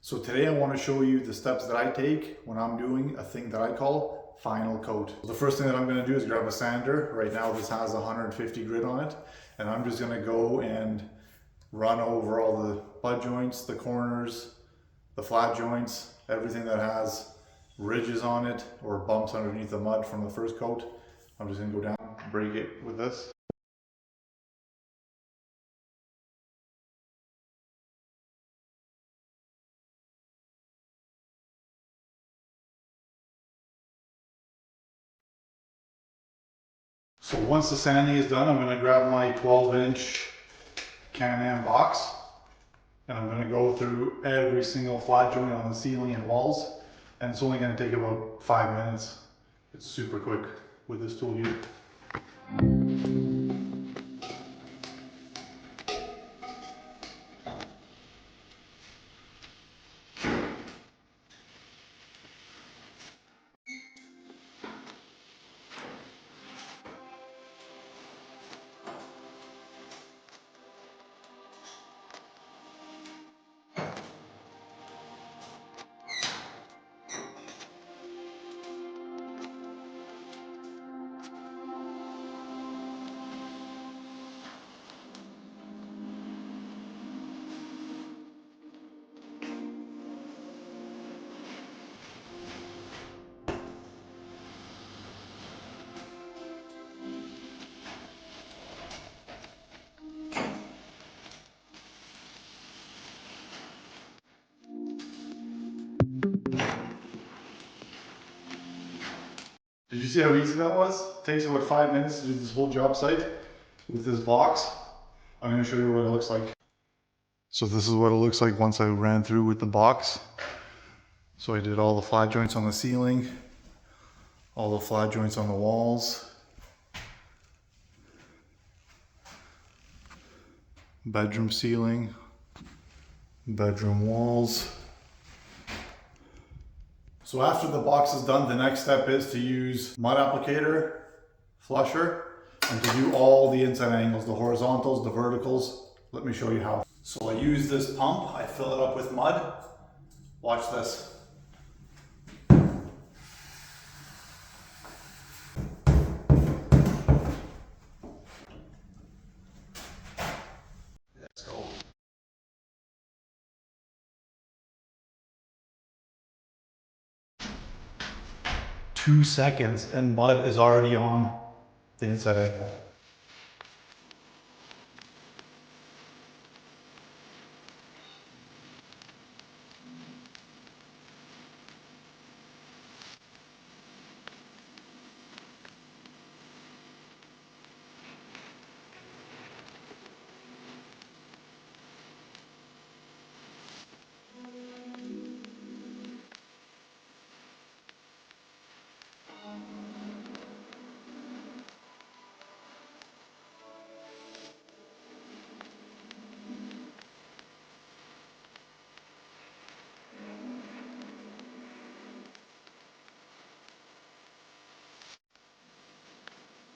So today I want to show you the steps that I take when I'm doing a thing that I call final coat. The first thing that I'm going to do is grab a sander. Right now this has 150 grit on it, and I'm just going to go and run over all the butt joints, the corners, the flat joints, everything that has ridges on it or bumps underneath the mud from the first coat. I'm just going to go down, break it with this. So once the sanding is done, I'm going to grab my 12-inch Can-Am box, and I'm going to go through every single flat joint on the ceiling and walls, and it's only going to take about 5 minutes. It's super quick with this tool here. Did you see how easy that was? It takes about 5 minutes to do this whole job site with this box. I'm going to show you what it looks like. So this is what it looks like once I ran through with the box. So I did all the flat joints on the ceiling, all the flat joints on the walls, bedroom ceiling, bedroom walls. So after the box is done, the next step is to use mud applicator, flusher, and to do all the inside angles, the horizontals, the verticals. Let me show you how. So I use this pump, I fill it up with mud. Watch this. Let's go. 2 seconds and mud is already on the inside angle.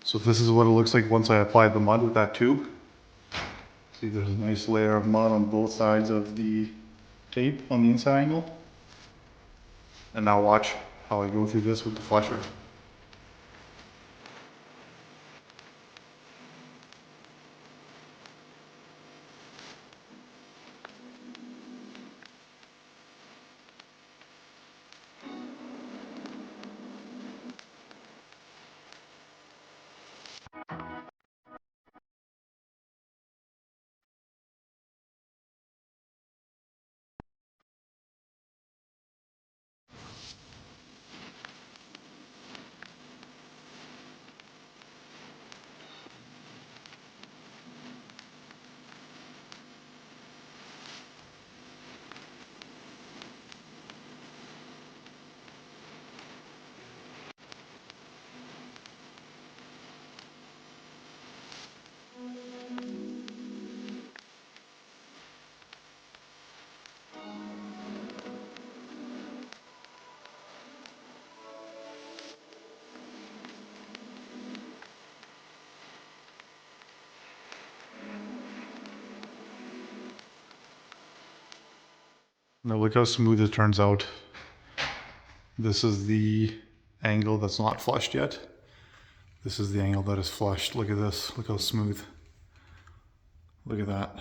So this is what it looks like once I applied the mud with that tube. See, there's a nice layer of mud on both sides of the tape on the inside angle. And now watch how I go through this with the flusher. Now look how smooth it turns out. This is the angle that's not flushed yet. This is the angle that is flushed. Look at this, look how smooth. Look at that.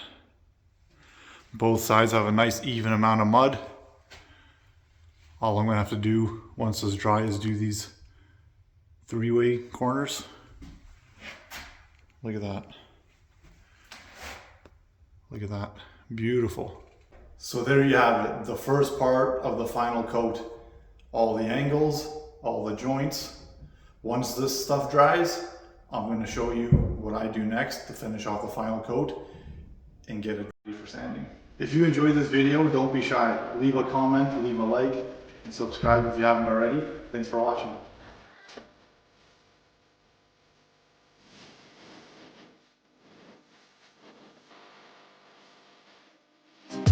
Both sides have a nice even amount of mud. All I'm gonna have to do once this dry is do these three-way corners. Look at that. Look at that, beautiful. So there you have it, the first part of the final coat. All the angles, all the joints. Once this stuff dries, I'm gonna show you what I do next to finish off the final coat and get it ready for sanding. If you enjoyed this video, don't be shy. Leave a comment, leave a like, and subscribe if you haven't already. Thanks for watching.